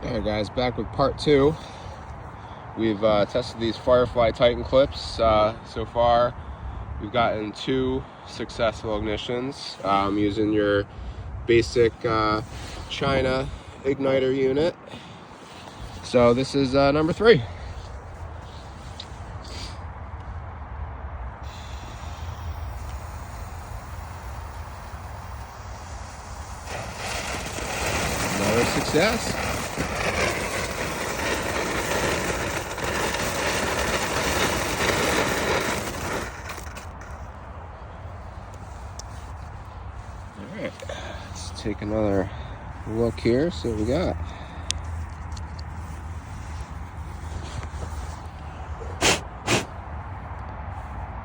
Alright guys, back with part 2. We've tested these Firefly Titan clips. So far we've gotten 2 successful ignitions using your basic China igniter unit. So this is number 3. Another success. Alright, let's take another look here, see what we got.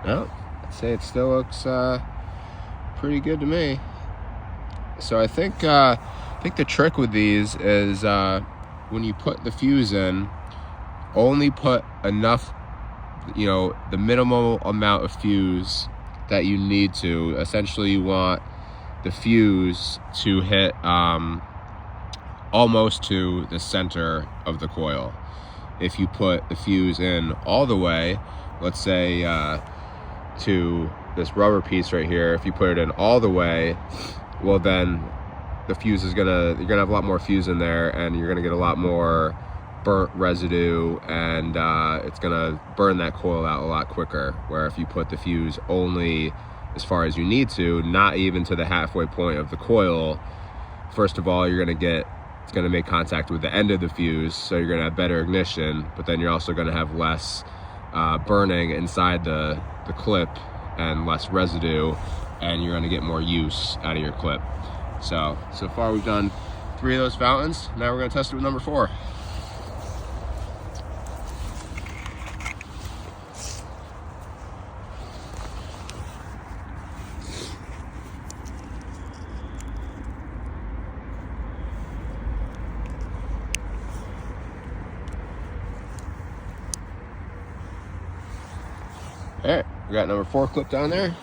Well, I'd say it still looks pretty good to me. So I think the trick with these is when you put the fuse in, only put enough, the minimal amount of fuse that you need to. Essentially, you want the fuse to hit almost to the center of the coil. If you put the fuse in all the way, let's say to this rubber piece right here, if you put it in all the way, well then the fuse is you're gonna have a lot more fuse in there, and you're gonna get a lot more burnt residue, and it's gonna burn that coil out a lot quicker. Where if you put the fuse only as far as you need to, not even to the halfway point of the coil, first of all, it's gonna make contact with the end of the fuse, so you're gonna have better ignition, but then you're also gonna have less burning inside the clip and less residue, and you're gonna get more use out of your clip. So far we've done 3 of those fountains. Now we're gonna test it with number 4. All right, we got number 4 clipped on there.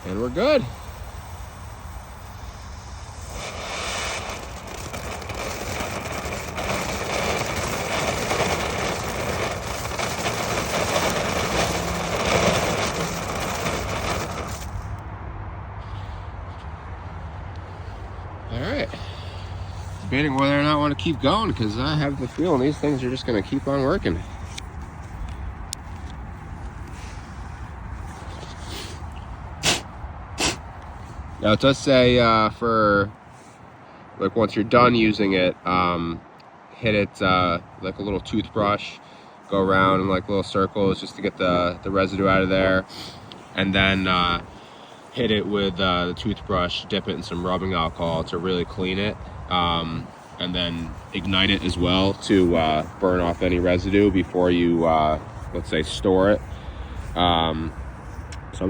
And we're good. All right. Debating whether or not I want to keep going, because I have the feeling these things are just going to keep on working. Now it does say for like once you're done using it, hit it like a little toothbrush, go around in like little circles just to get the residue out of there, and then hit it with the toothbrush, dip it in some rubbing alcohol to really clean it, and then ignite it as well to burn off any residue before you let's say store it. So I'm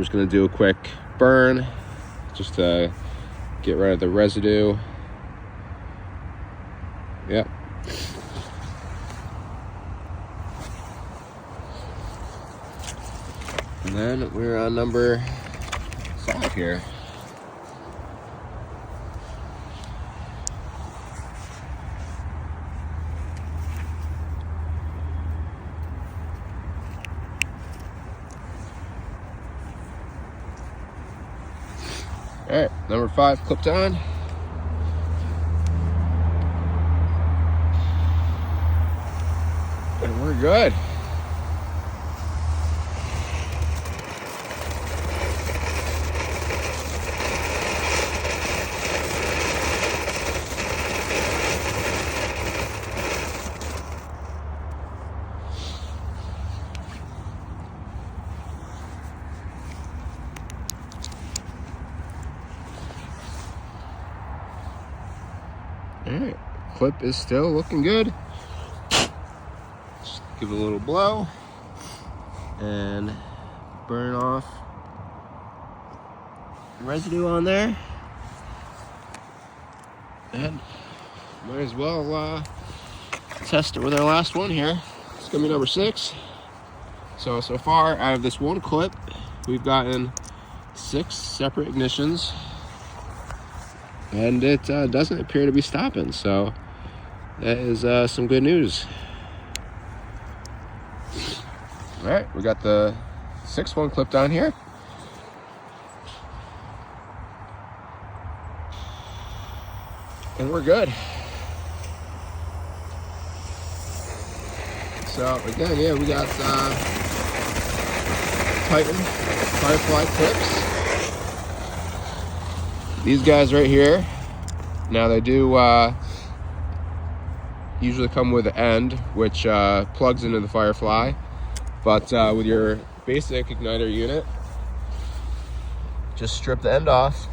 just going to do a quick burn just to get rid of the residue. Yep. And then we're on number 5 here. All right, number 5 clipped on. And we're good. All right, clip is still looking good. Just give it a little blow and burn off the residue on there. And might as well test it with our last one here. It's gonna be number 6. So far out of this one clip, we've gotten 6 separate ignitions. and it doesn't appear to be stopping, so that is some good news. All right, we got the 6th one clipped on here. And we're good. So again, yeah, we got Titan Firefly clips. These guys right here. Now they do usually come with an end, which plugs into the Firefly. But with your basic igniter unit, just strip the end off,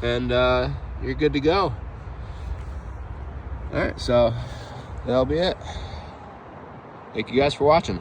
and you're good to go. All right, so that'll be it. Thank you guys for watching.